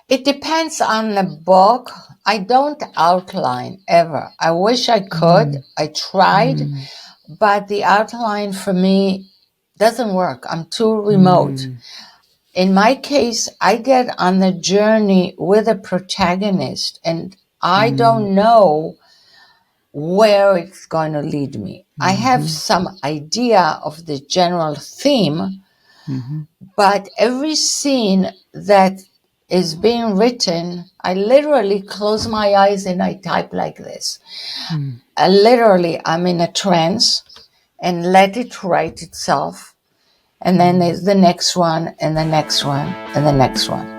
It depends on the book. I don't outline ever. I wish I could. I tried, but the outline for me doesn't work. I'm too remote. In my case, I get on the journey with a protagonist, and I don't know where it's going to lead me. I have some idea of the general theme, but every scene that is being written, I literally close my eyes and I type like this. Literally, I'm in a trance and let it write itself. And then there's the next one, and the next one, and the next one.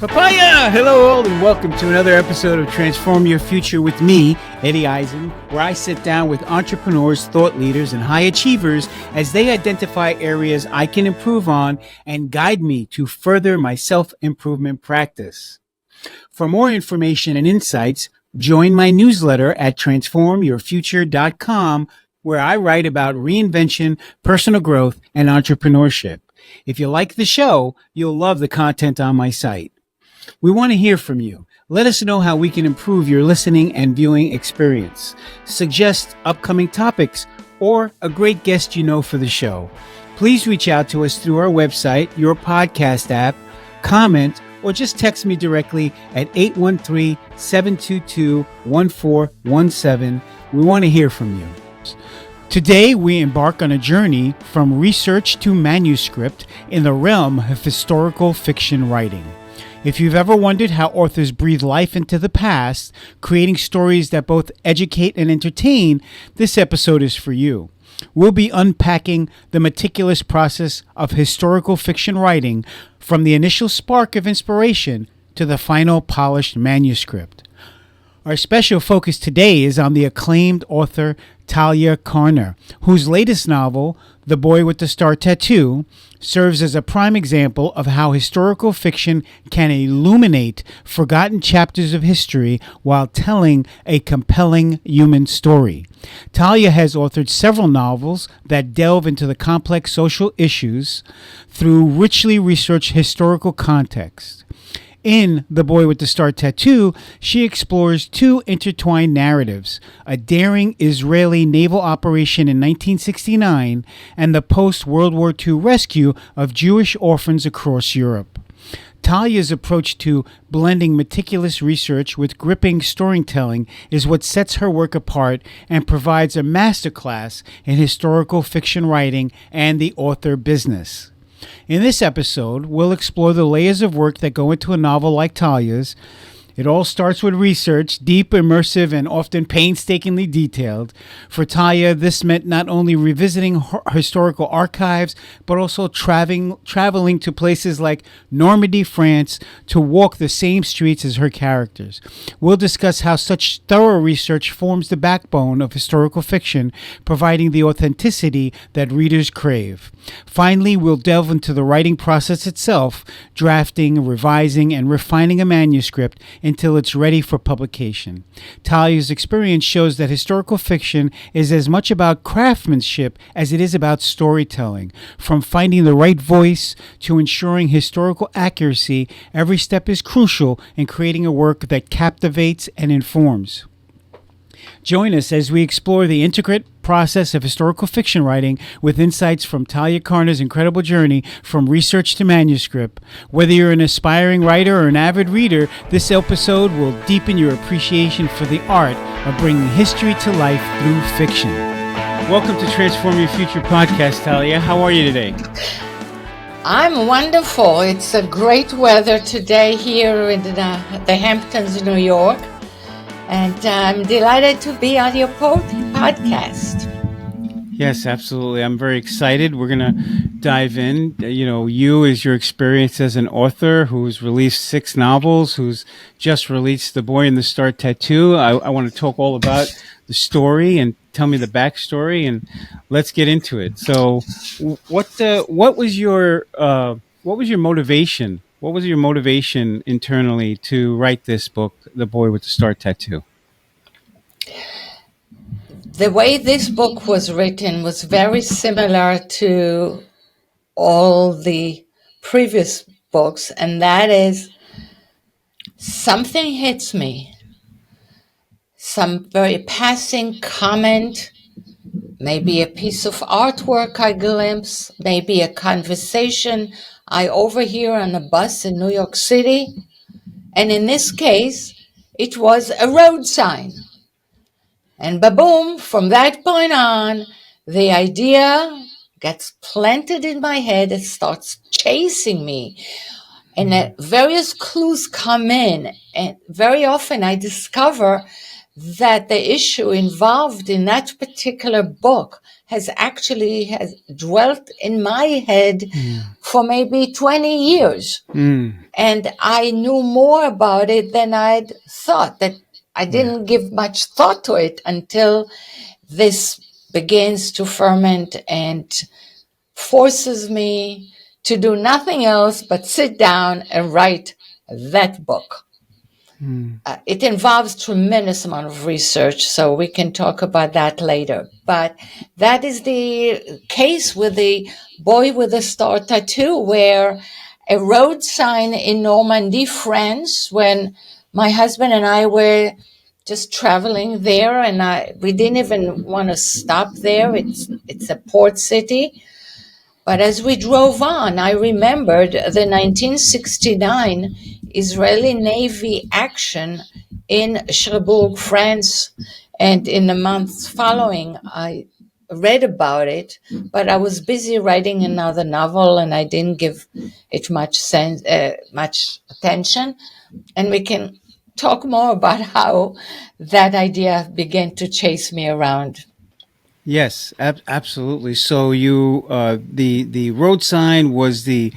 Papaya! Hello all and welcome to another episode of Transform Your Future with me, Eddie Isin, where I sit down with entrepreneurs, thought leaders, and high achievers as they identify areas I can improve on and guide me to further my self-improvement practice. For more information and insights, join my newsletter at transformyourfuture.com, where I write about reinvention, personal growth, and entrepreneurship. If you like the show, you'll love the content on my site. We want to hear from you. Let us know how we can improve your listening and viewing experience. Suggest upcoming topics or a great guest you know for the show. Please reach out to us through our website, your podcast app, comment, or just text me directly at 813-722-1417. We want to hear from you. Today, we embark on a journey from research to manuscript in the realm of historical fiction writing. If you've ever wondered how authors breathe life into the past, creating stories that both educate and entertain, this episode is for you. We'll be unpacking the meticulous process of historical fiction writing from the initial spark of inspiration to the final polished manuscript. Our special focus today is on the acclaimed author Talia Carner, whose latest novel, The Boy with the Star Tattoo, serves as a prime example of how historical fiction can illuminate forgotten chapters of history while telling a compelling human story. Talia has authored several novels that delve into the complex social issues through richly researched historical context. In The Boy with the Star Tattoo, she explores two intertwined narratives, a daring Israeli naval operation in 1969 and the post-World War II rescue of Jewish orphans across Europe. Talia's approach to blending meticulous research with gripping storytelling is what sets her work apart and provides a masterclass in historical fiction writing and the author business. In this episode, we'll explore the layers of work that go into a novel like Talia's. It all starts with research, deep, immersive, and often painstakingly detailed. For Talia, this meant not only revisiting historical archives, but also traveling to places like Normandy, France, to walk the same streets as her characters. We'll discuss how such thorough research forms the backbone of historical fiction, providing the authenticity that readers crave. Finally, we'll delve into the writing process itself, drafting, revising, and refining a manuscript until it's ready for publication. Talia's experience shows that historical fiction is as much about craftsmanship as it is about storytelling. From finding the right voice to ensuring historical accuracy, every step is crucial in creating a work that captivates and informs. Join us as we explore the intricate process of historical fiction writing with insights from Talia Carner's incredible journey from research to manuscript. Whether you're an aspiring writer or an avid reader, this episode will deepen your appreciation for the art of bringing history to life through fiction. Welcome to Transform Your Future podcast, Talia. How are you today? I'm wonderful. It's a great weather today here in the Hamptons, New York. And I'm delighted to be on your podcast. Yes, absolutely. I'm very excited. We're going to dive in. You as your experience as an author who's released 6 novels, who's just released The Boy and the Star Tattoo. I want to talk all about the story and tell me the backstory, and let's get into it. So what was your motivation? What was your motivation internally to write this book, The Boy with the Star Tattoo? The way this book was written was very similar to all the previous books, and that is something hits me, some very passing comment, maybe a piece of artwork I glimpse, maybe a conversation I overhear on a bus in New York City. And in this case, it was a road sign. And ba-boom, from that point on, the idea gets planted in my head. It starts chasing me. And various clues come in. And very often I discover that the issue involved in that particular book has dwelt in my head for maybe 20 years. And I knew more about it than I'd thought. That I didn't give much thought to it until this begins to ferment and forces me to do nothing else but sit down and write that book. It involves tremendous amount of research, so we can talk about that later. But that is the case with the Boy with the Star Tattoo, where a road sign in Normandy, France, when my husband and I were just traveling there, and we didn't even want to stop there. It's a port city. But as we drove on, I remembered the 1969 Israeli Navy action in Cherbourg, France. And in the months following, I read about it, but I was busy writing another novel and I didn't give it much attention. And we can talk more about how that idea began to chase me around. Yes, absolutely. So you, the road sign was the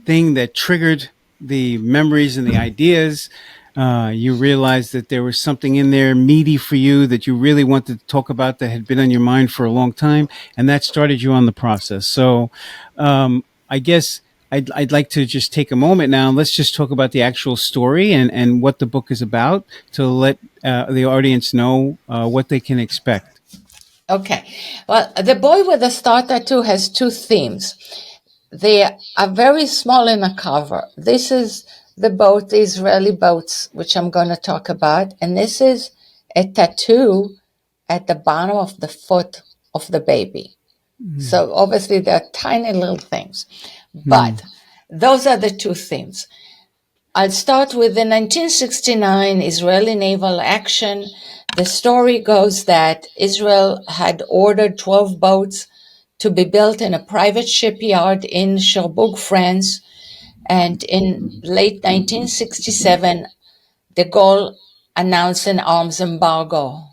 thing that triggered the memories and the ideas. You realized that there was something in there meaty for you that you really wanted to talk about that had been on your mind for a long time, and that started you on the process. So, I guess I'd like to just take a moment now and let's just talk about the actual story and what the book is about to let the audience know what they can expect. Okay. Well, The Boy with the Star Tattoo has two themes. They are very small in the cover. This is the boat, the Israeli boats, which I'm going to talk about. And this is a tattoo at the bottom of the foot of the baby. So obviously they're tiny little things. But those are the two themes. I'll start with the 1969 Israeli naval action. The story goes that Israel had ordered 12 boats to be built in a private shipyard in Cherbourg, France. And in late 1967, de Gaulle announced an arms embargo.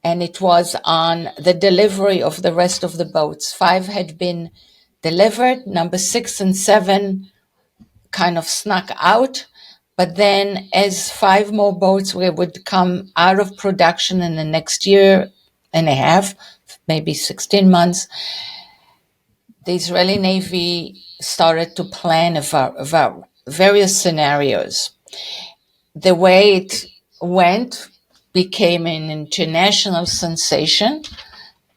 And it was on the delivery of the rest of the boats. 5 had been delivered. Number 6 and 7 kind of snuck out. But then as 5 more boats would come out of production in the next year and a half, maybe 16 months, the Israeli Navy started to plan various scenarios. The way it went became an international sensation,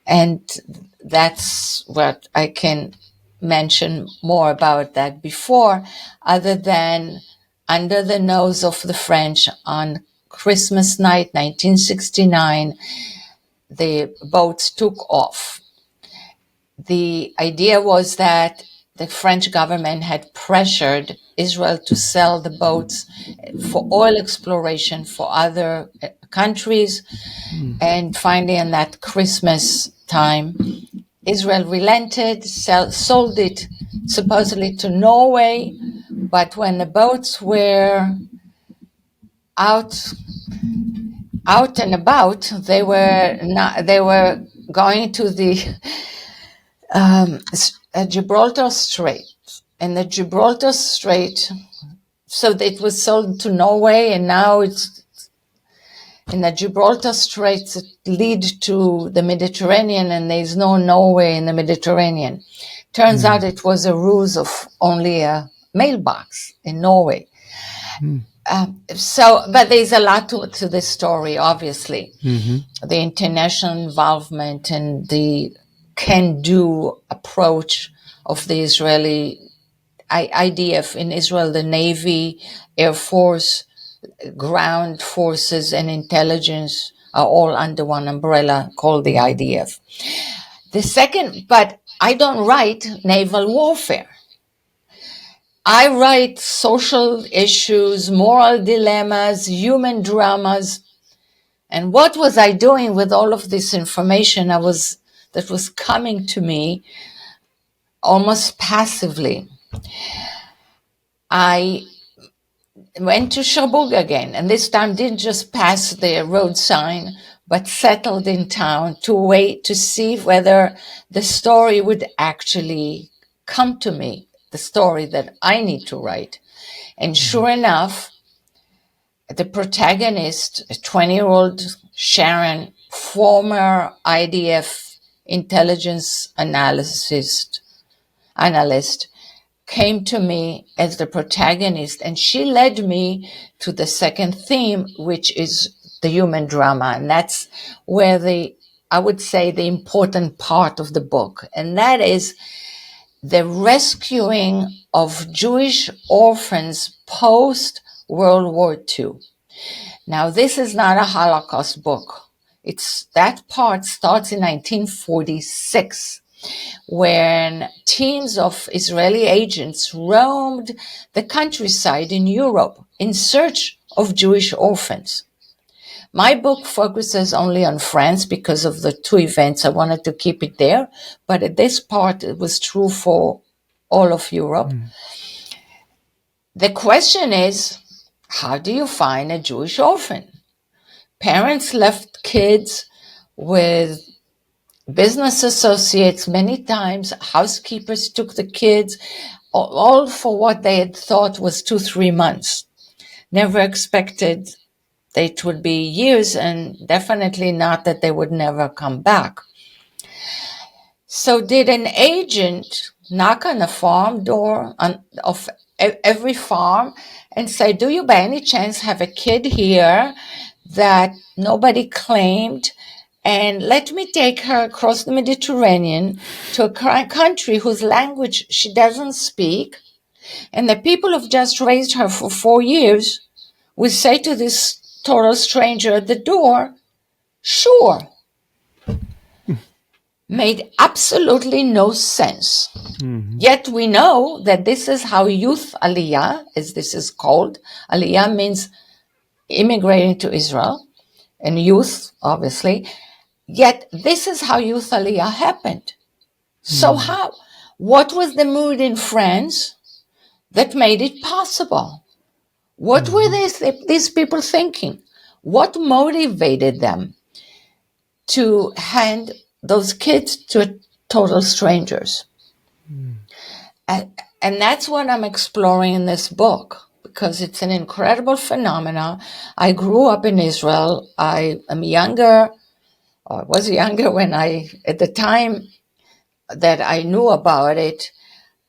and that's what I can mention more about that before, other than under the nose of the French on Christmas night, 1969, the boats took off. The idea was that the French government had pressured Israel to sell the boats for oil exploration for other countries. And finally, in that Christmas time, Israel relented, sold it supposedly to Norway. But when the boats were out and about, they were going to the Gibraltar Strait. And the Gibraltar Strait, so it was sold to Norway, and now it's in the Gibraltar Straits that lead to the Mediterranean, and there's no Norway in the Mediterranean. Turns out it was a ruse of only a mailbox in Norway. Mm. But there's a lot to this story, obviously. Mm-hmm. The international involvement and the can-do approach of the Israeli IDF in Israel, the Navy, Air Force, ground forces, and intelligence are all under one umbrella called the IDF. The second, but I don't write naval warfare. I write social issues, moral dilemmas, human dramas. And what was I doing with all of this information that was coming to me almost passively? I went to Cherbourg again, and this time didn't just pass the road sign, but settled in town to wait to see whether the story would actually come to me, the story that I need to write. And sure enough, the protagonist, a 20-year-old Sharon, former IDF intelligence analyst, came to me as the protagonist, and she led me to the second theme, which is the human drama. And that's where I would say, the important part of the book. And that is the rescuing of Jewish orphans post World War II. Now, this is not a Holocaust book. That part starts in 1946, when teams of Israeli agents roamed the countryside in Europe in search of Jewish orphans. My book focuses only on France because of the two events. I wanted to keep it there, but at this part, it was true for all of Europe. The question is, how do you find a Jewish orphan? Parents left kids with business associates many times. Housekeepers took the kids, all for what they had thought was 2-3 months. Never expected that it would be years, and definitely not that they would never come back. So did an agent knock on the farm door of every farm and say, do you by any chance have a kid here that nobody claimed? And let me take her across the Mediterranean to a country whose language she doesn't speak. And the people who've just raised her for 4 years would say to this total stranger at the door, sure. Made absolutely no sense. Mm-hmm. Yet we know that this is how youth aliyah, as this is called. Aliyah means immigrating to Israel, and youth, obviously. Yet this is how youth aliyah happened. So how? What was the mood in France that made it possible? What were these people thinking? What motivated them to hand those kids to total strangers? And that's what I'm exploring in this book, because it's an incredible phenomenon. I grew up in Israel. I am younger, or was younger when at the time that I knew about it,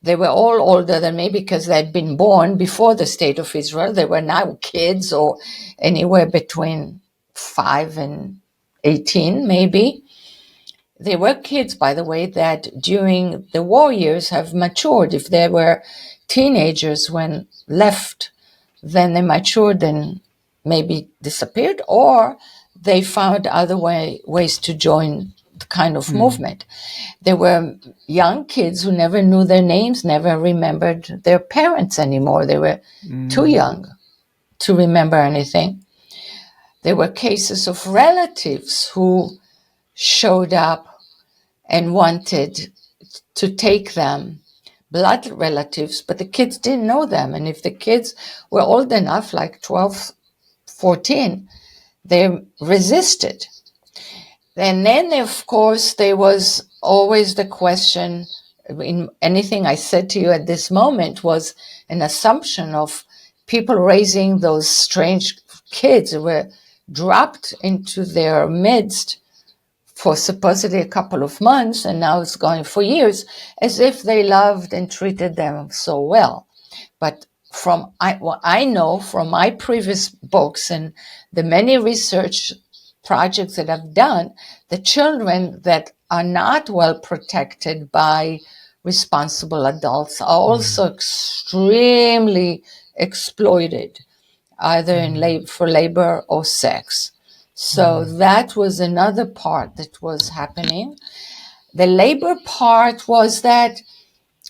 they were all older than me because they'd been born before the State of Israel. They were now kids, or anywhere between 5 and 18, maybe. They were kids, by the way, that during the war years have matured. If they were teenagers when left, then they matured and maybe disappeared, or they found other ways to join the kind of movement. There were young kids who never knew their names, never remembered their parents anymore. They were too young to remember anything. There were cases of relatives who showed up and wanted to take them, blood relatives, but the kids didn't know them. And if the kids were old enough, like 12, 14, they resisted. And then, of course, there was always the question, in anything I said to you at this moment was an assumption of people raising those strange kids who were dropped into their midst for supposedly a couple of months, and now it's going for years, as if they loved and treated them so well. But from what I know from my previous books and the many research projects that I've done, the children that are not well protected by responsible adults are also extremely exploited, either in for labor or sex. So that was another part that was happening. The labor part was that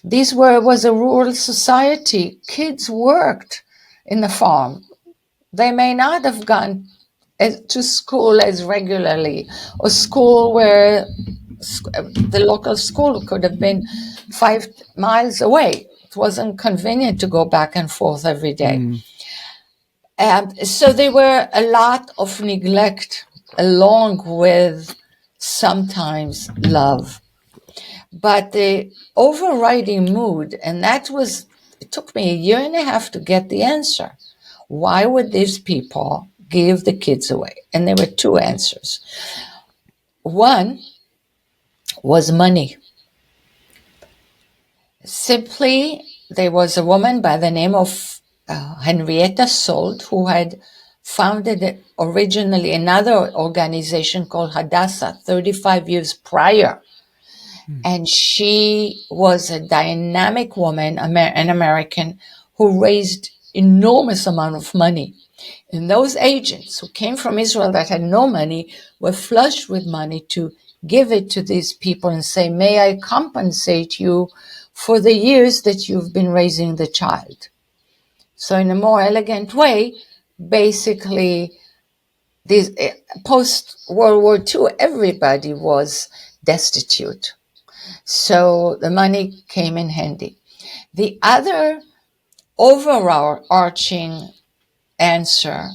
was a rural society. Kids worked in the farm. They may not have gone to school as regularly, or school where the local school could have been 5 miles away. It wasn't convenient to go back and forth every day. And so there were a lot of neglect along with sometimes love. But the overriding mood, and it took me a year and a half to get the answer. Why would these people give the kids away? And there were two answers. One was money. Simply, there was a woman by the name of Henrietta Salt who had founded originally another organization called Hadassah 35 years prior. And she was a dynamic woman, an American, who raised enormous amount of money. And those agents who came from Israel that had no money were flushed with money to give it to these people and say, may I compensate you for the years that you've been raising the child? So in a more elegant way, basically, post-World War II, everybody was destitute. So the money came in handy. The other overarching answer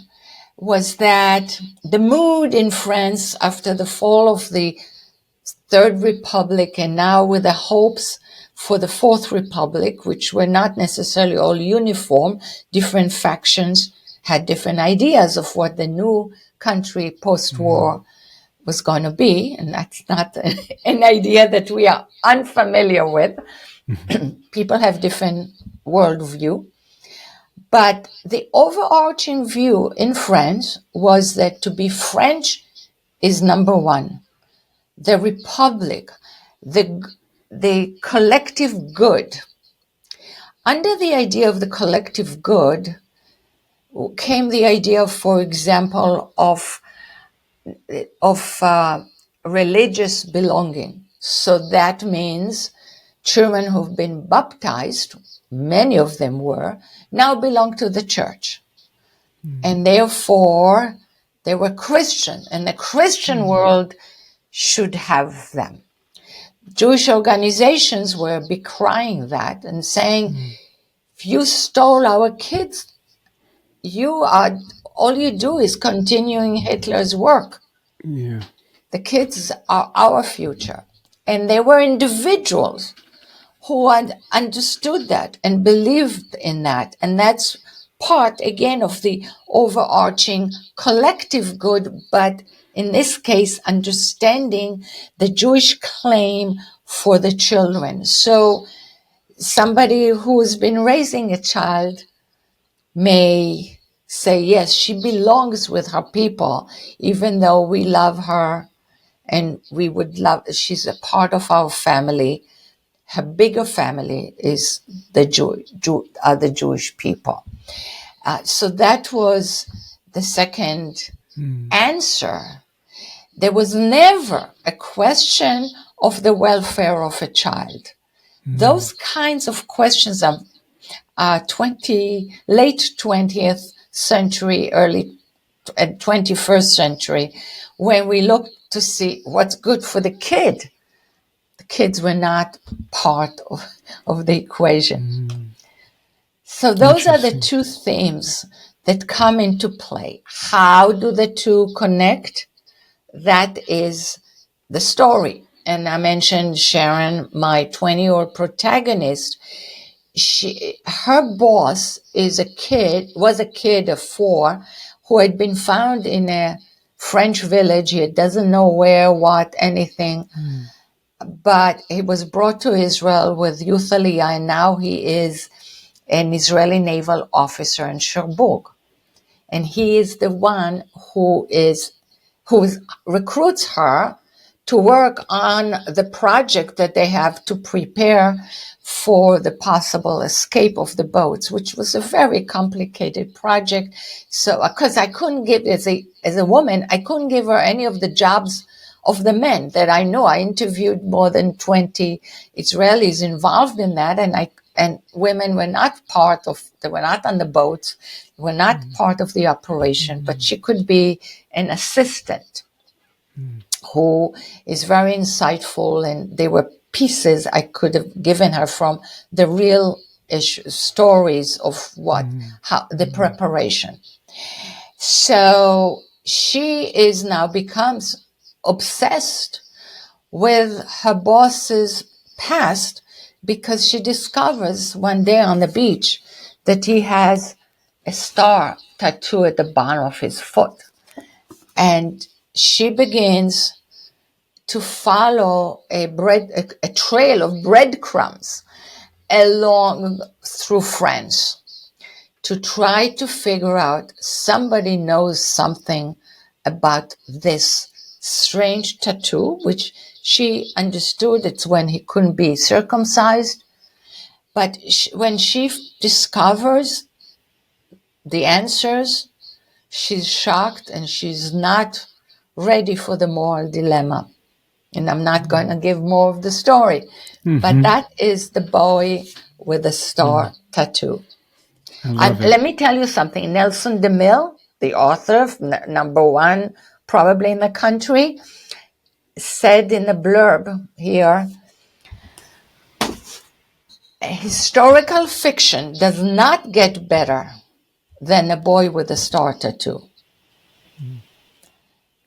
was that the mood in France after the fall of the Third Republic, and now with the hopes for the Fourth Republic, which were not necessarily all uniform, different factions had different ideas of what the new country post-war was going to be, and that's not an idea that we are unfamiliar with. People have different worldview. But the overarching view in France was that to be French is number one. The Republic, the collective good. Under the idea of the collective good came the idea, for example, of religious belonging. So that means children who've been baptized, many of them were, now belong to the church. And therefore, they were Christian, and the Christian world should have them. Jewish organizations were decrying that and saying, if you stole our kids, all you do is continuing Hitler's work. Yeah. The kids are our future. And there were individuals who had understood that and believed in that. And that's part, again, of the overarching collective good, but in this case, understanding the Jewish claim for the children. So somebody who's been raising a child may say, yes, she belongs with her people, even though we love her and she's a part of our family. Her bigger family is the Jewish people. So that was the second answer. There was never a question of the welfare of a child. Those kinds of questions are late 20th century, early 21st century, when we look to see what's good for the kid. The kids were not part of the equation. So those are the two themes that come into play. How do the two connect? That is the story. And I mentioned Sharon, my 20-year-old protagonist. Her boss was a kid of 4 who had been found in a French village. He doesn't know where, what, anything. But he was brought to Israel with Youth Aliyah, and now he is an Israeli naval officer in Cherbourg. And he is the one who recruits her to work on the project that they have to prepare for the possible escape of the boats, which was a very complicated project. So, because I couldn't give, as a woman, I couldn't give her any of the jobs of the men that I know. I interviewed more than 20 Israelis involved in that, and women were not they were not on the boats, were not part of the operation, but she could be an assistant who is very insightful, and there were pieces I could have given her from the real stories of how the preparation. So she is now becomes obsessed with her boss's past because she discovers one day on the beach that he has a star tattoo at the bottom of his foot. And she begins to follow a trail of breadcrumbs along through France to try to figure out somebody knows something about this strange tattoo, which she understood it's when he couldn't be circumcised. But when she discovers the answers, she's shocked and she's not ready for the moral dilemma. And I'm not going to give more of the story, but that is the boy with the star tattoo. And let me tell you something. Nelson DeMille, the author, number one probably in the country, said in the blurb here, historical fiction does not get better than A Boy with a Star Tattoo.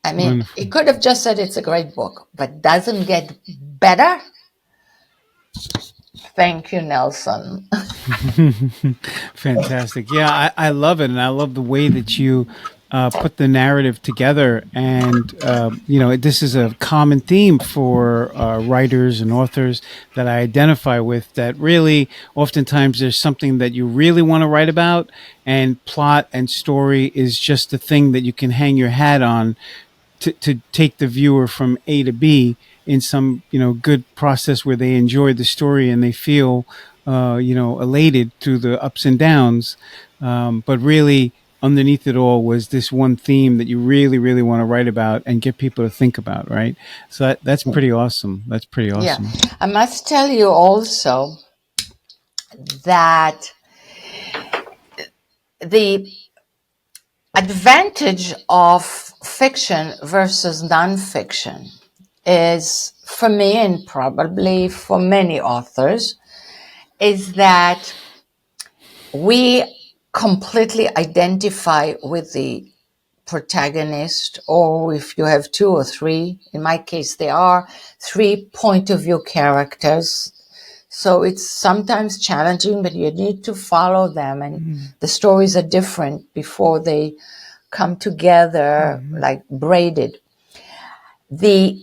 I mean, Wonderful. He could have just said it's a great book, but doesn't get better. Thank you, Nelson. Fantastic. Yeah, I love it. And I love the way that you put the narrative together. And, this is a common theme for writers and authors that I identify with, that really oftentimes there's something that you really want to write about, and plot and story is just the thing that you can hang your hat on to take the viewer from A to B in some, good process where they enjoy the story and they feel, elated through the ups and downs. But really underneath it all was this one theme that you really, really want to write about and get people to think about. Right. So that's pretty awesome. That's pretty awesome. Yeah. I must tell you also that the advantage of fiction versus nonfiction is, for me and probably for many authors, is that we completely identify with the protagonist, or if you have two or three, in my case there are 3 point of view characters. So it's sometimes challenging, but you need to follow them, and the stories are different before they come together like braided. The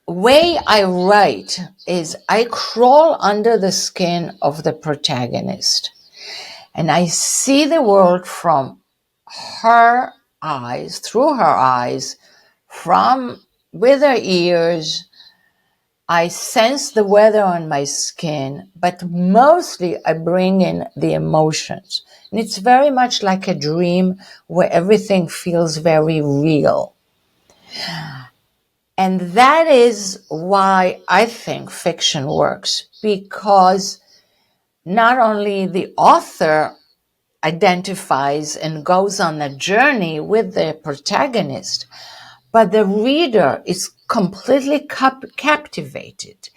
way I write is I crawl under the skin of the protagonist, and I see the world from her eyes, through her eyes, with her ears. I sense the weather on my skin, but mostly I bring in the emotions. And it's very much like a dream where everything feels very real. And that is why I think fiction works, because not only the author identifies and goes on a journey with the protagonist, but the reader is completely captivated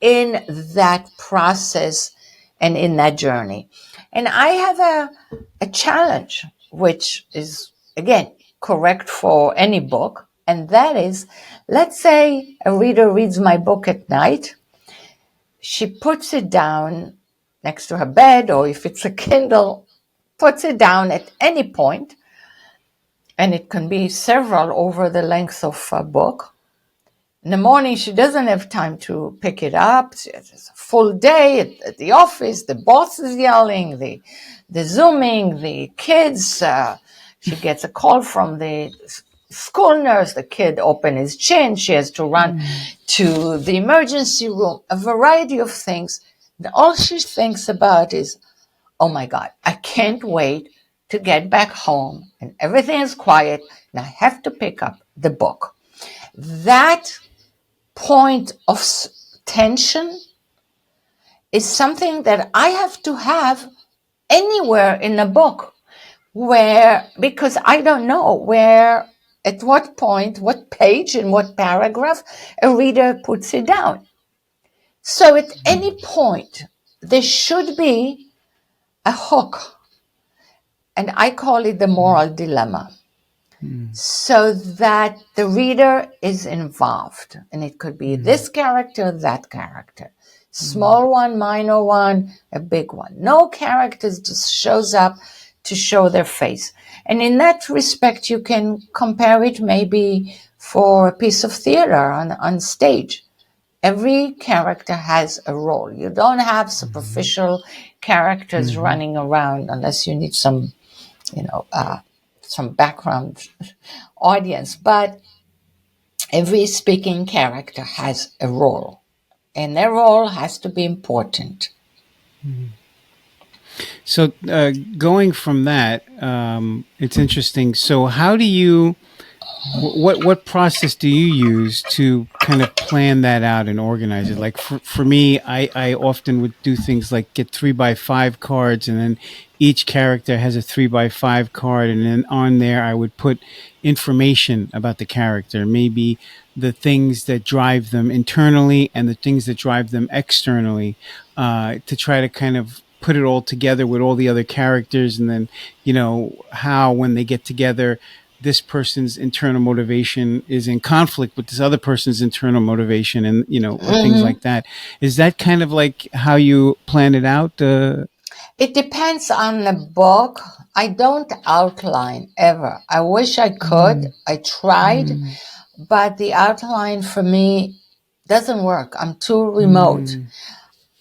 in that process and in that journey. And I have a challenge, which is, again, correct for any book, and that is, let's say a reader reads my book at night. She puts it down next to her bed, or if it's a Kindle, puts it down at any point, and it can be several over the length of a book. In the morning, she doesn't have time to pick it up. It's a full day at the office. The boss is yelling, the Zooming, the kids. She gets a call from the school nurse. The kid opened his chin. She has to run to the emergency room. A variety of things. And all she thinks about is, oh my God, I can't wait to get back home and everything is quiet and I have to pick up the book. That point of tension is something that I have to have anywhere in a book because I don't know where, at what point, what page, in what paragraph a reader puts it down. So at any point, there should be a hook, and I call it the moral dilemma. So that the reader is involved. And it could be this character, that character. Small one, minor one, a big one. No characters just shows up to show their face. And in that respect, you can compare it maybe for a piece of theater on stage. Every character has a role. You don't have superficial characters running around unless you need some background audience, but every speaking character has a role, and their role has to be important. So going from that, it's interesting. So how do you, what process do you use to kind of plan that out and organize it? Like for me, I often would do things like get 3x5 cards, and then each character has a 3x5 card, and then on there I would put information about the character, maybe the things that drive them internally and the things that drive them externally, to try to kind of put it all together with all the other characters, and then how when they get together, this person's internal motivation is in conflict with this other person's internal motivation, and things like that. Is that kind of like how you plan it out? It depends on the book. I don't outline ever. I wish I could. I tried, but the outline for me doesn't work. I'm too remote.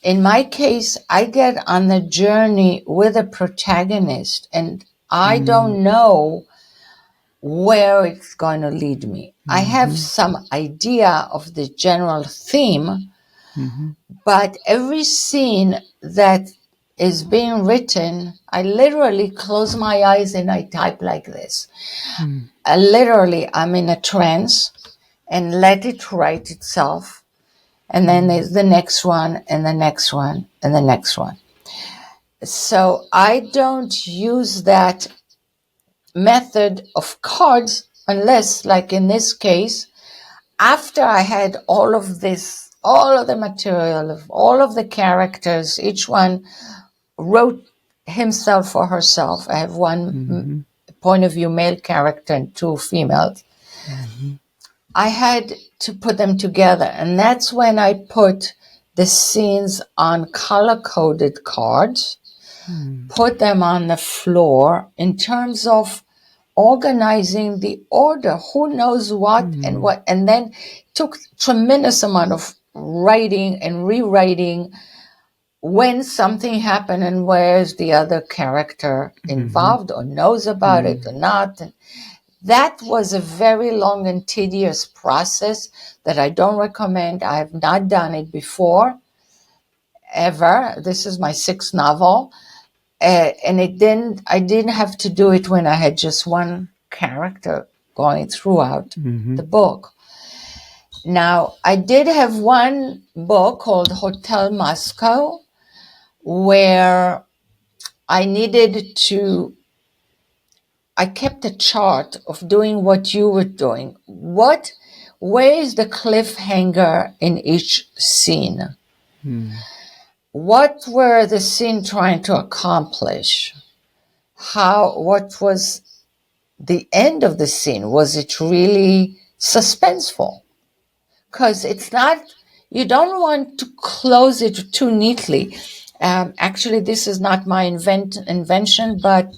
In my case, I get on the journey with a protagonist, and I don't know where it's going to lead me. I have some idea of the general theme, but every scene that is being written, I literally close my eyes and I type like this. I'm in a trance and let it write itself. And then there's the next one and the next one and the next one. So I don't use that method of cards unless, like in this case, after I had all of the material, all of the characters, each one wrote himself or herself. I have one point of view male character and two females. I had to put them together, and that's when I put the scenes on color-coded cards, put them on the floor in terms of organizing the order, who knows what and what, and then took tremendous amount of writing and rewriting when something happened and where's the other character involved or knows about it or not. And that was a very long and tedious process that I don't recommend. I have not done it before, ever. This is my sixth novel. And I didn't have to do it when I had just one character going throughout the book. Now, I did have one book called Hotel Moscow where I kept a chart of doing what you were doing. Where is the cliffhanger in each scene? What were the scene trying to accomplish? What was the end of the scene? Was it really suspenseful? Because you don't want to close it too neatly. Actually, this is not my invention, but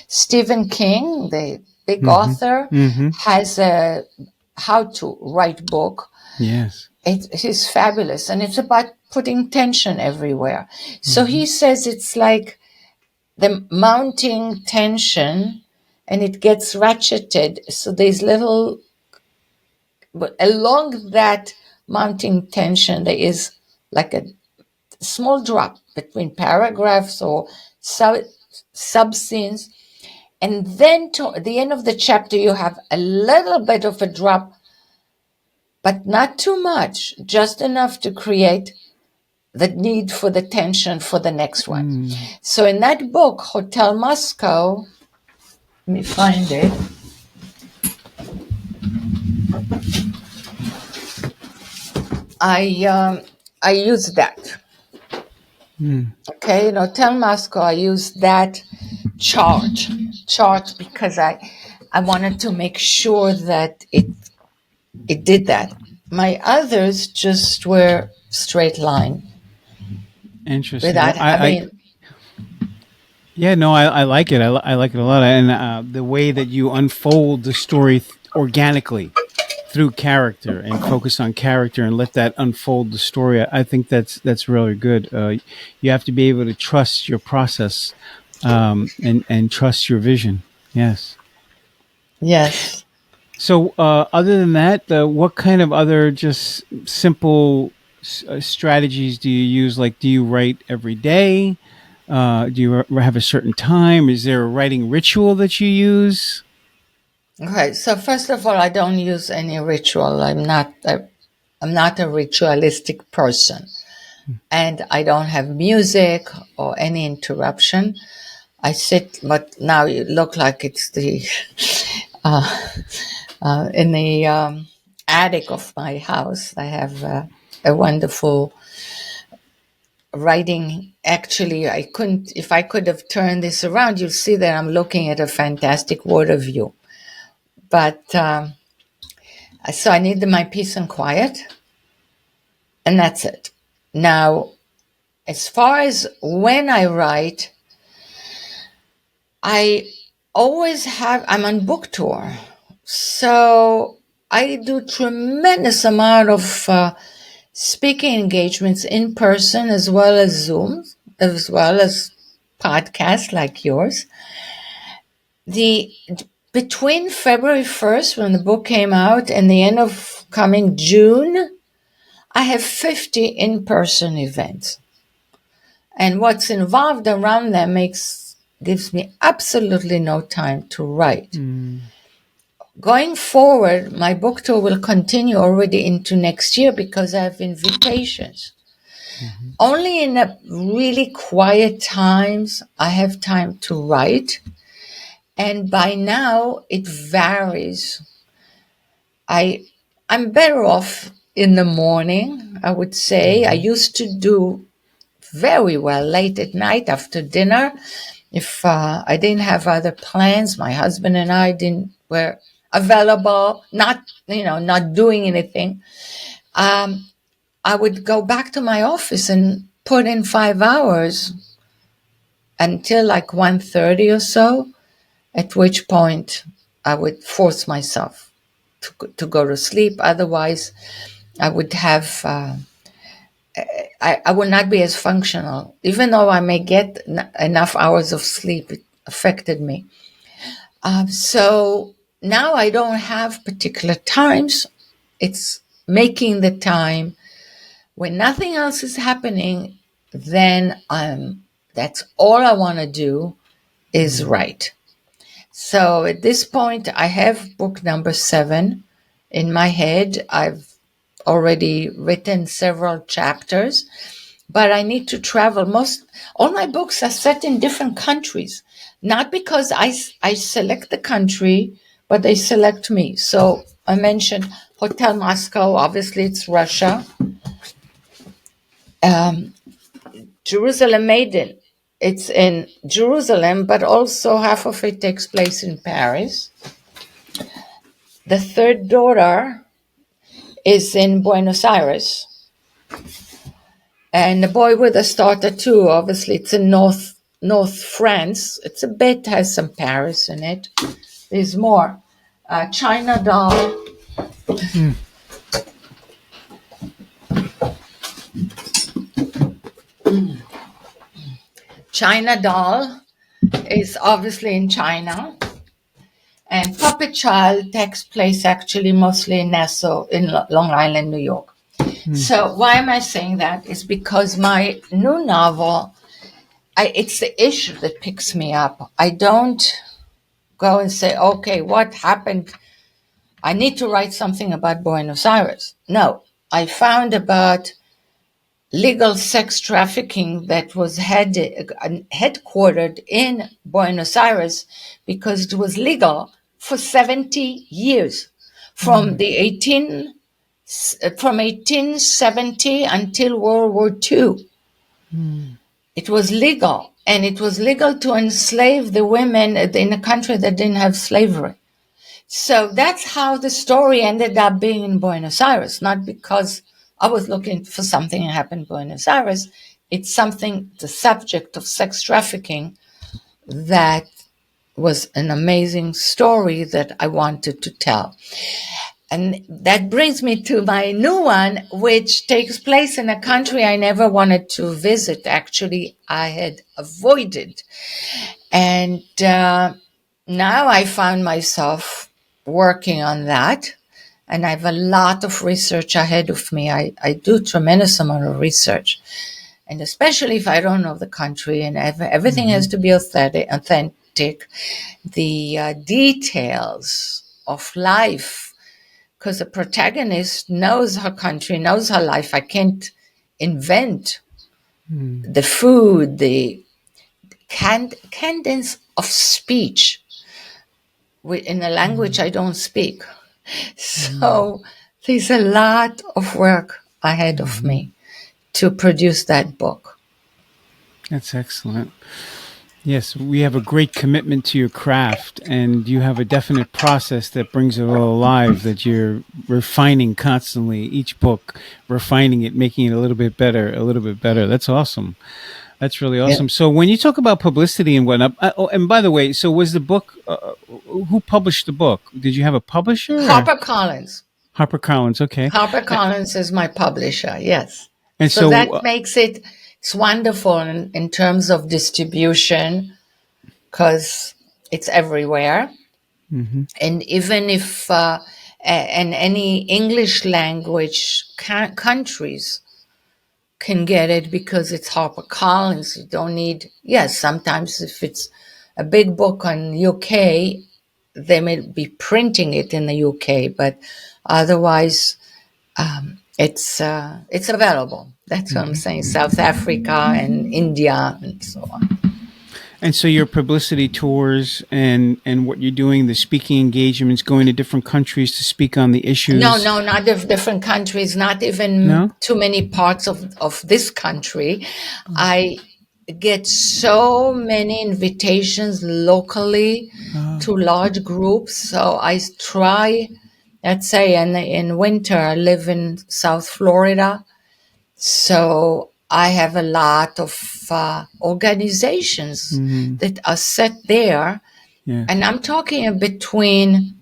Stephen King, the big author, has a how to write book. Yes. It is fabulous, and it's about putting tension everywhere. So he says it's like the mounting tension, and it gets ratcheted. So there's little, but along that mounting tension, there is like a small drop between paragraphs or sub scenes. And then to the end of the chapter, you have a little bit of a drop, but not too much, just enough to create the need for the tension for the next one. So in that book, Hotel Moscow, let me find it. I use that. Okay, in Hotel Moscow, I use that chart because I wanted to make sure that it did that. My others just were straight line. Interesting. Without, Yeah, no, I like it. I like it a lot, and the way that you unfold the story organically through character and focus on character and let that unfold the story. I think that's really good. You have to be able to trust your process, and trust your vision. Yes. yes. So, other than that, what kind of other just simple strategies do you use? Like, do you write every day? Do you have a certain time? Is there a writing ritual that you use? Okay, so first of all, I don't use any ritual. I'm not a ritualistic person, and I don't have music or any interruption. I sit, but now you look like it's the in the attic of my house. I have a wonderful writing. Actually, I couldn't. If I could have turned this around, you'll see that I'm looking at a fantastic water view. But so I need my peace and quiet, and that's it. Now, as far as when I write, I always have, I'm on book tour. So I do tremendous amount of speaking engagements in person as well as Zoom, as well as podcasts like yours. The between February 1st, when the book came out, and the end of coming June, I have 50 in-person events. And what's involved around them gives me absolutely no time to write. Going forward, my book tour will continue already into next year because I have invitations. Only in the really quiet times I have time to write. And by now it varies. I'm better off in the morning, I would say. I used to do very well late at night after dinner. If I didn't have other plans, my husband and I were available, not doing anything. I would go back to my office and put in 5 hours until like 1:30 or so, at which point I would force myself to go to sleep. Otherwise, I would have I would not be as functional. Even though I may get enough hours of sleep, it affected me. So now I don't have particular times. It's making the time when nothing else is happening. Then that's all I want to do is write. So at this point, I have book number 7 in my head. I've already written several chapters, but I need to travel. All my books are set in different countries, not because I select the country, but they select me. So I mentioned Hotel Moscow. Obviously, it's Russia. Jerusalem Maiden. It's in Jerusalem, but also half of it takes place in Paris. The Third Daughter is in Buenos Aires. And The Boy with a Starter too. Obviously, it's in North France. It's has some Paris in it. There's more. China Doll. China Doll is obviously in China. And Puppet Child takes place actually mostly in Nassau, in Long Island, New York. So why am I saying that? It's because my new novel, it's the issue that picks me up. I don't go and say, okay, what happened? I need to write something about Buenos Aires. No, I found about legal sex trafficking that was headquartered in Buenos Aires because it was legal for 70 years, from the 1870 until World War II. It was legal, and it was legal to enslave the women in a country that didn't have slavery. So that's how the story ended up being in Buenos Aires, not because I was looking for something that happened in Buenos Aires. It's something, the subject of sex trafficking, that was an amazing story that I wanted to tell. And that brings me to my new one, which takes place in a country I never wanted to visit. Actually, I had avoided. And now I found myself working on that. And I have a lot of research ahead of me. I do a tremendous amount of research. And especially if I don't know the country, and everything has to be authentic. The details of life, because the protagonist knows her country, knows her life. I can't invent the food, the cadence of speech in a language I don't speak. So there's a lot of work ahead of me to produce that book. That's excellent. Yes, we have a great commitment to your craft, and you have a definite process that brings it all alive, that you're refining constantly, each book, refining it, making it a little bit better, a little bit better. That's awesome. That's really awesome. Yeah. So when you talk about publicity and whatnot, oh, and by the way, so was the book, who published the book? Did you have a publisher? HarperCollins. HarperCollins, okay. HarperCollins is my publisher, yes. And So that makes it's wonderful in terms of distribution, because it's everywhere. And even if and any English language countries can get it, because it's HarperCollins. You don't need, yes, sometimes if it's a big book on UK, they may be printing it in the UK, but otherwise it's available. That's what I'm saying. South Africa and India and so on. And so your publicity tours and what you're doing, the speaking engagements, going to different countries to speak on the issues. No, not different countries, not even too many parts of this country. I get so many invitations locally to large groups. So I try, let's say in winter, I live in South Florida. So I have a lot of organizations that are set there. Yeah. And I'm talking between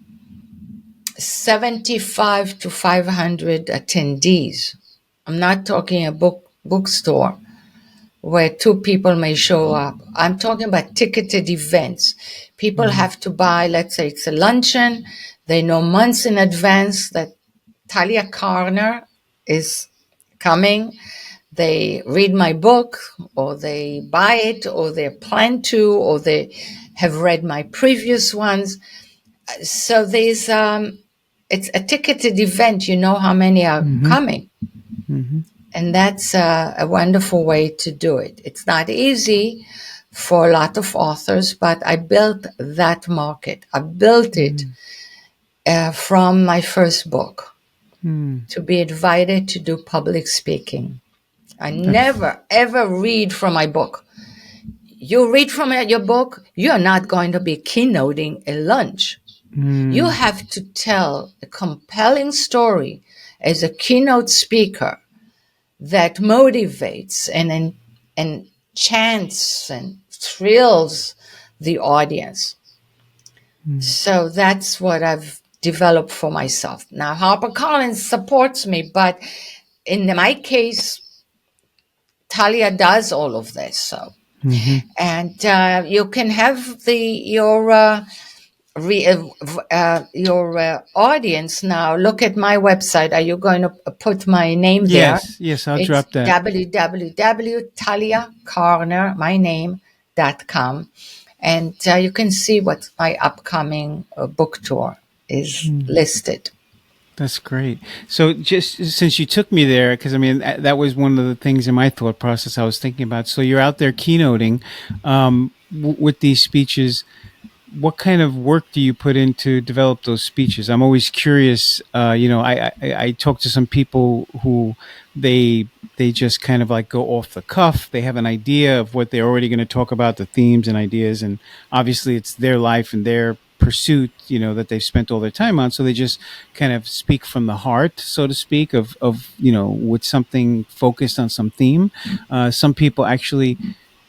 75 to 500 attendees. I'm not talking a bookstore where two people may show up. I'm talking about ticketed events. People have to buy, let's say it's a luncheon. They know months in advance that Talia Carner is coming. They read my book, or they buy it, or they plan to, or they have read my previous ones. So there's it's a ticketed event. You know how many are coming. And that's a wonderful way to do it. It's not easy for a lot of authors, but I built that market. I built it from my first book to be invited to do public speaking. I never, ever read from my book. You read from your book, you're not going to be keynoting a lunch. You have to tell a compelling story as a keynote speaker that motivates and enchants and thrills the audience. So that's what I've developed for myself. Now, HarperCollins supports me, but in my case, Talia does all of this. So And you can have your audience now look at my website. Are you going to put my name there? Yes, yes, I'll It's drop that. www.taliacarner, my name.com. And you can see what my upcoming book tour is listed. That's great. So, just since you took me there, because I mean, that was one of the things in my thought process I was thinking about. So, you're out there keynoting with these speeches. What kind of work do you put in to develop those speeches? I'm always curious. I talk to some people who they they just kind of like go off the cuff. They have an idea of what they're already going to talk about, the themes and ideas, and obviously it's their life and their pursuit, that they've spent all their time on. So they just kind of speak from the heart, so to speak, of with something focused on some theme. Some people actually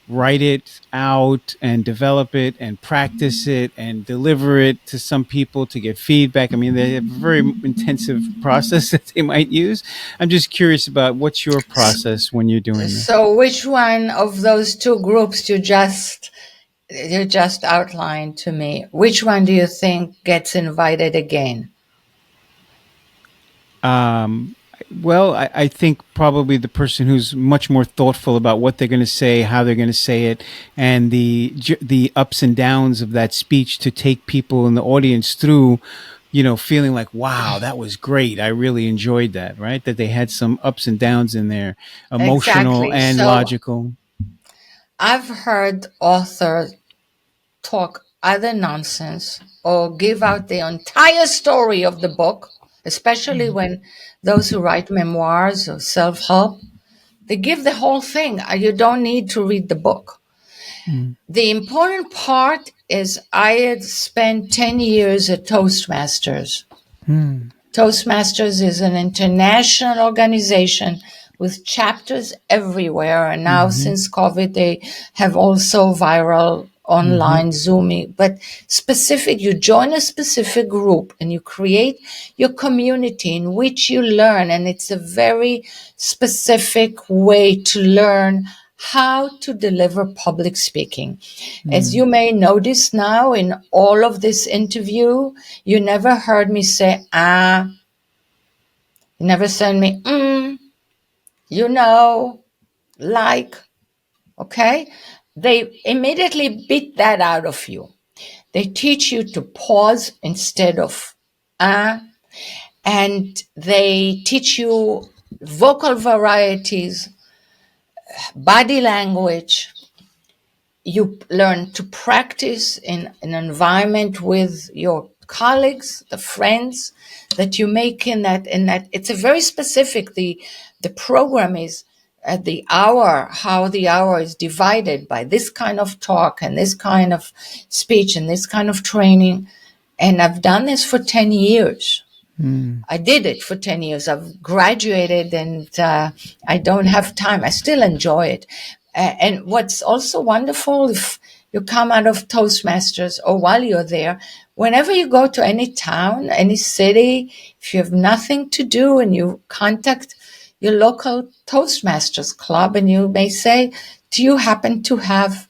write it out and develop it and practice it and deliver it to some people to get feedback. I mean, they have a very intensive process that they might use. I'm just curious about what's your process when you're doing this. So, which one of those two groups you just outlined to me? Which one do you think gets invited again? Well, I think probably the person who's much more thoughtful about what they're going to say, how they're going to say it, and the ups and downs of that speech to take people in the audience through, feeling like, wow, that was great. I really enjoyed that, right? That they had some ups and downs in there, emotional Exactly. and So, logical. I've heard authors talk either nonsense or give out the entire story of the book, especially when those who write memoirs or self help, they give the whole thing. You don't need to read the book. Mm. The important part is I had spent 10 years at Toastmasters. Mm. Toastmasters is an international organization with chapters everywhere. And now, Mm-hmm. since COVID, they have also viral online Zooming. But you join a specific group and you create your community in which you learn. And it's a very specific way to learn how to deliver public speaking. As you may notice now in all of this interview, you never heard me say, you never send me, like, okay? They immediately beat that out of you. They teach you to pause instead of, and they teach you vocal varieties, body language. You learn to practice in an environment with your colleagues, the friends that you make in that it's a very specific, the program is at the hour, how the hour is divided by this kind of talk and this kind of speech and this kind of training. And I've done this for 10 years. I did it for 10 years. I've graduated and I don't have time. I still enjoy it. And what's also wonderful, if you come out of Toastmasters or while you're there, whenever you go to any town, any city, if you have nothing to do and you contact your local Toastmasters club and you may say, do you happen to have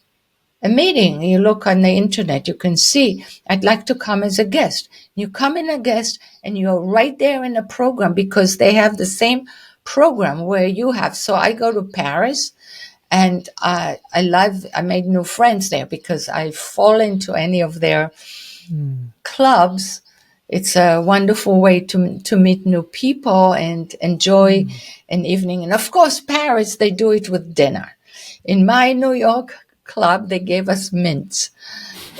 a meeting? You look on the internet, you can see, I'd like to come as a guest. You come in a guest and you're right there in the program because they have the same program where you have. So I go to Paris and I made new friends there because I fall into any of their clubs. It's a wonderful way to meet new people and enjoy an evening. And of course, Paris, they do it with dinner. In my New York club, they gave us mints.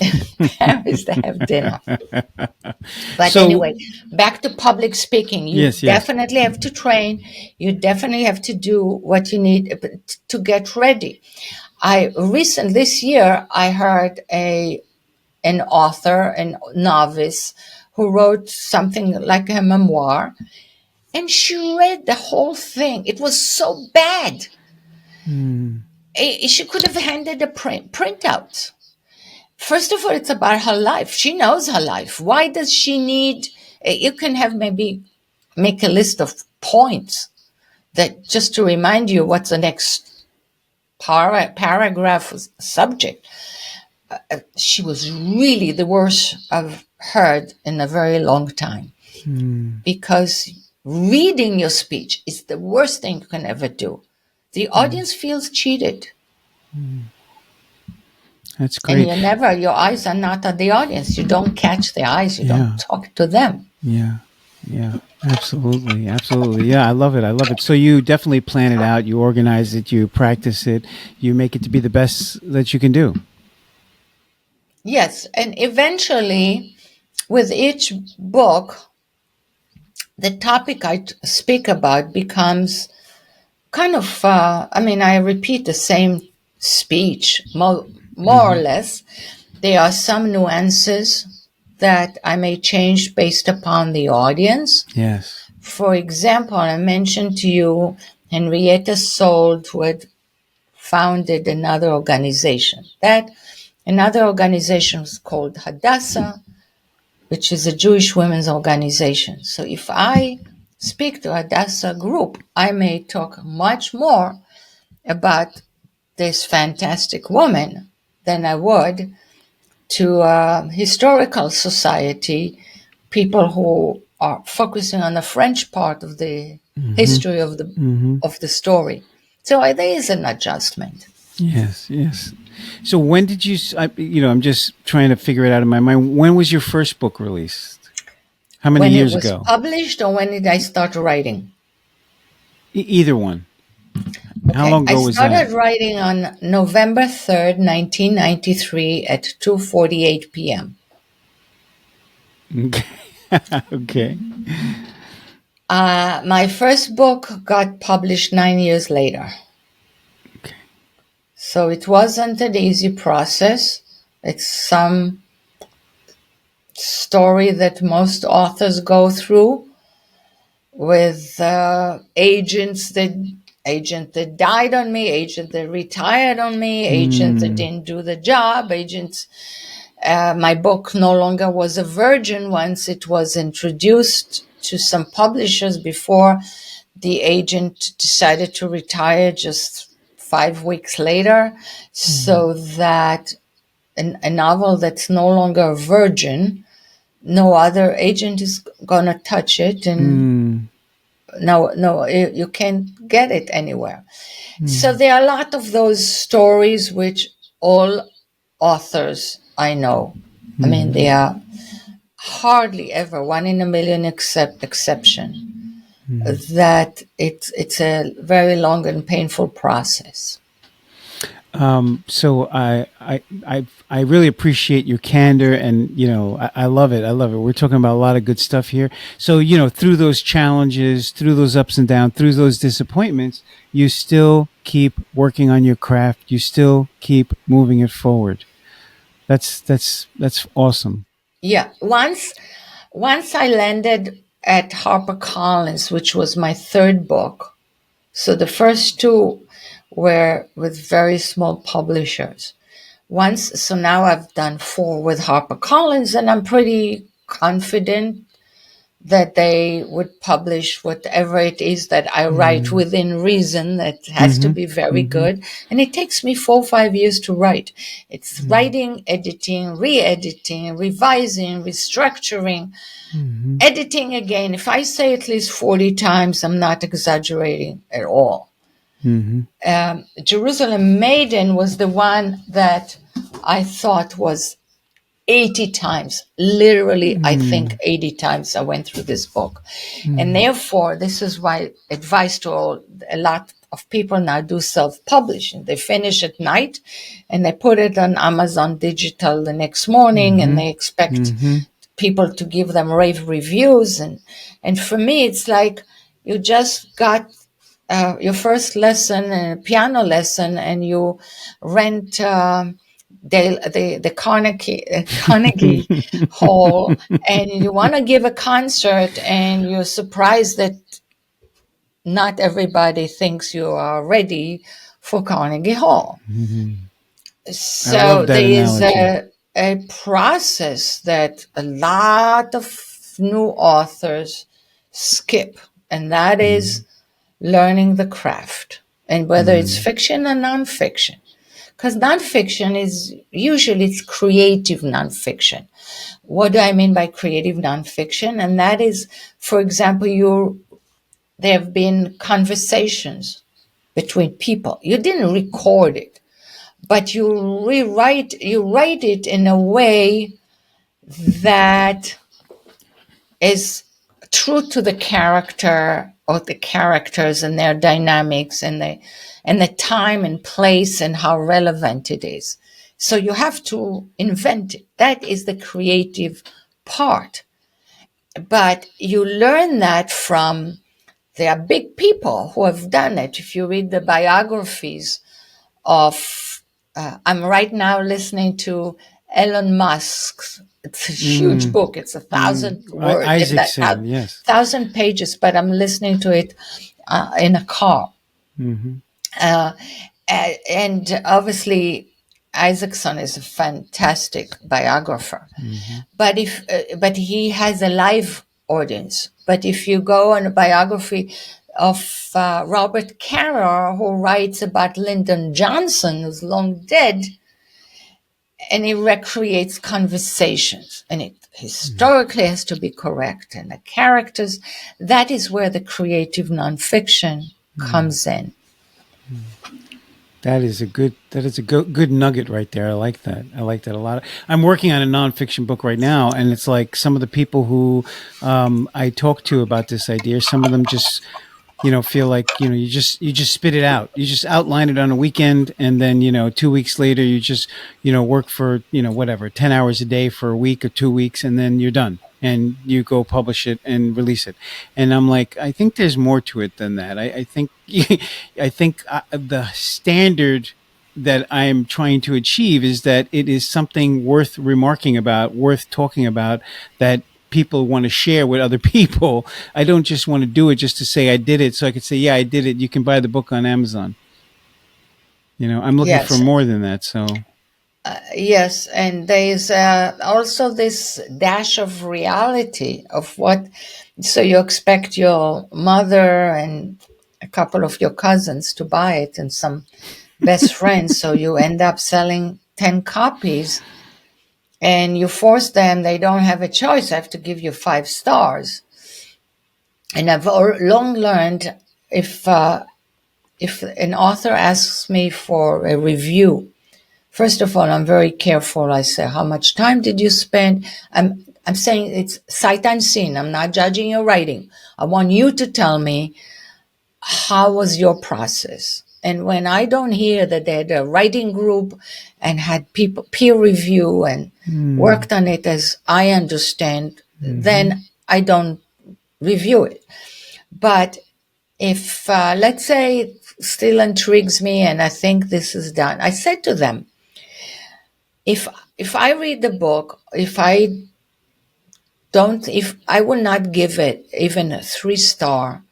In Paris, they have dinner. But So, anyway, back to public speaking. You yes, yes. definitely have to train. You definitely have to do what you need to get ready. This year, I heard an author, a novice, who wrote something like a memoir, and she read the whole thing. It was so bad. She could have handed a printout. First of all, it's about her life. She knows her life. Why does she need? You can have maybe make a list of points that just to remind you what's the next paragraph subject, she was really the worst I've heard in a very long time. Because reading your speech is the worst thing you can ever do. The audience feels cheated. That's And great. your eyes are not on the audience. You don't catch their eyes. You Yeah. don't talk to them. Yeah. Yeah. Absolutely. Absolutely. Yeah. I love it. I love it. So you definitely plan it out. You organize it. You practice it. You make it to be the best that you can do. Yes. And eventually, with each book, the topic I speak about becomes kind of, I repeat the same speech, more or less. There are some nuances that I may change based upon the audience. Yes. For example, I mentioned to you Henrietta Sold, who had founded another organization. That another organization was called Hadassah, which is a Jewish women's organization. So if I speak to Hadassah group, I may talk much more about this fantastic woman than I would to a historical society, people who are focusing on the French part of the history of the story. So there is an adjustment. Yes. Yes. So when did you? I'm just trying to figure it out in my mind. When was your first book released? How many When it years was ago? published, or when did I start writing? Either one. How Okay, long ago I was started that? writing on November 3rd, 1993 at 2:48 p.m. Okay. Okay. My first book got published 9 years later. Okay. So it wasn't an easy process. It's some story that most authors go through with agent that died on me, agent that retired on me, agent that didn't do the job, agents. My book no longer was a virgin once it was introduced to some publishers before the agent decided to retire just 5 weeks later, so that a novel that's no longer a virgin, no other agent is going to touch it, and no, you can't get it anywhere. So there are a lot of those stories which all authors I know, they are hardly ever, one in a million exception, that it's a very long and painful process. So I really appreciate your candor, and I love it. I love it. We're talking about a lot of good stuff here. So through those challenges, through those ups and downs, through those disappointments, you still keep working on your craft. You still keep moving it forward. That's awesome. Yeah, once I landed at HarperCollins, which was my third book. So the first two were with very small publishers. So now I've done 4 with HarperCollins, and I'm pretty confident that they would publish whatever it is that I write within reason. That has to be very good. And it takes me 4 or 5 years to write. It's writing, editing, re-editing, revising, restructuring, editing again. If I say at least 40 times, I'm not exaggerating at all. Jerusalem Maiden was the one that I thought was 80 times. Literally, I think 80 times I went through this book. And therefore, this is why advice to a lot of people now do self-publishing. They finish at night and they put it on Amazon Digital the next morning, and they expect people to give them rave reviews. And for me, it's like you just got your first lesson, a piano lesson, and you rent the Carnegie Hall, and you want to give a concert, and you're surprised that not everybody thinks you are ready for Carnegie Hall. I So love that there is analogy. a process that a lot of new authors skip, and that is learning the craft. and whether it's fiction or nonfiction. Because nonfiction is usually it's creative nonfiction. What do I mean by creative nonfiction? And that is, for example, there have been conversations between people. You didn't record it, but you write it in a way that is true to the character or the characters and their dynamics and the time and place and how relevant it is. So you have to invent it. That is the creative part. But you learn that from, there are big people who have done it. If you read the biographies of, I'm right now listening to Elon Musk's, it's a huge book. It's 1,000 words, Isaacson, yes. 1,000 pages, but I'm listening to it in a car. And obviously, Isaacson is a fantastic biographer, but but he has a live audience. But if you go on a biography of Robert Carrer, who writes about Lyndon Johnson, who's long dead, and he recreates conversations, and it historically has to be correct, and the characters, that is where the creative nonfiction comes in. That is a good nugget right there. I like that. I like that a lot. I'm working on a nonfiction book right now, and it's like some of the people who I talk to about this idea, some of them just feel like you just spit it out. You just outline it on a weekend, and then 2 weeks later you just work for whatever 10 hours a day for a week or 2 weeks, and then you're done. And you go publish it and release it. And I'm like, I think there's more to it than that. I think the standard that I'm trying to achieve is that it is something worth remarking about, worth talking about, that people want to share with other people. I don't just want to do it just to say I did it, so I could say, yeah, I did it. You can buy the book on Amazon. I'm looking for more than that. So. Yes, and there is also this dash of reality of what. So you expect your mother and a couple of your cousins to buy it and some best friends, so you end up selling 10 copies, and you force them. They don't have a choice. I have to give you 5 stars. And I've long learned if an author asks me for a review, first of all, I'm very careful. I say, how much time did you spend? I'm saying it's sight unseen. I'm not judging your writing. I want you to tell me, how was your process? And when I don't hear that they had a writing group and had people peer review and worked on it as I understand, then I don't review it. But if, let's say, it still intrigues me and I think this is done, I said to them, if I read the book, if I would not give it even a 3-star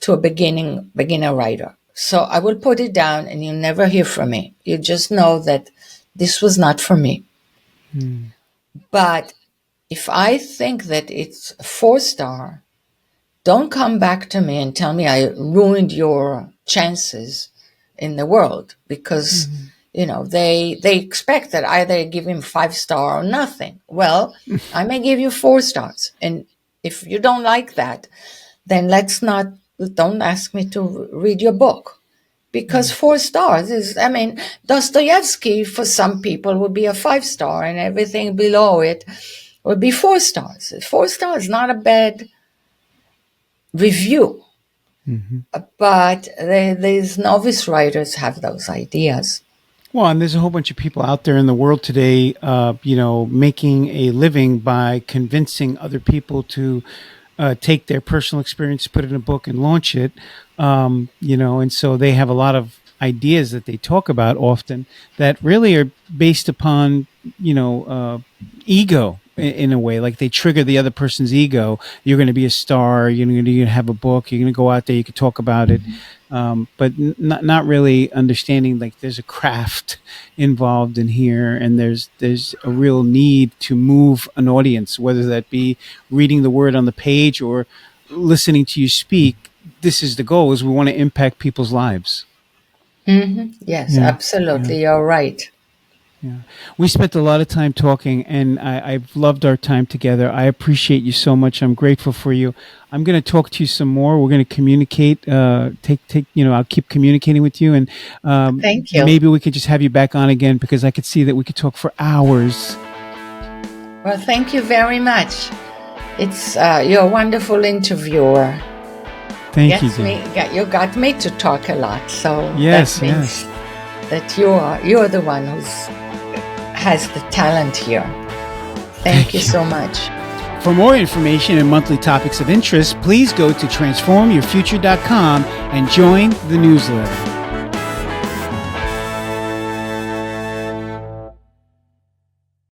to a beginner writer. So I will put it down and you'll never hear from me. You just know that this was not for me. But if I think that it's a 4-star, don't come back to me and tell me I ruined your chances in the world, because they expect that either I give him 5-star or nothing. Well, I may give you 4 stars. And if you don't like that, then don't ask me to read your book. Because 4 stars is, Dostoevsky for some people would be a 5-star, and everything below it would be 4 stars. 4 stars is not a bad review. But these novice writers have those ideas. Well, and there's a whole bunch of people out there in the world today, making a living by convincing other people to take their personal experience, put it in a book, and launch it. And so they have a lot of ideas that they talk about often that really are based upon, ego in a way. Like they trigger the other person's ego. You're going to be a star. You're going to have a book. You're going to go out there. You can talk about it. But not really understanding like there's a craft involved in here, and there's a real need to move an audience, whether that be reading the word on the page or listening to you speak. This is the goal: is we want to impact people's lives. Yes, Yeah. absolutely. You're right. Yeah. We spent a lot of time talking, and I've loved our time together. I appreciate you so much. I'm grateful for you. I'm going to talk to you some more. We're going to communicate. I'll keep communicating with you, and Thank you. maybe we could just have you back on again, because I could see that we could talk for hours. Well, thank you very much. It's you're a wonderful interviewer. Thank you, dear. You got me to talk a lot, so Yes, that means that you're the one has the talent here. Thank you so much. For more information and monthly topics of interest, please go to transformyourfuture.com and join the newsletter.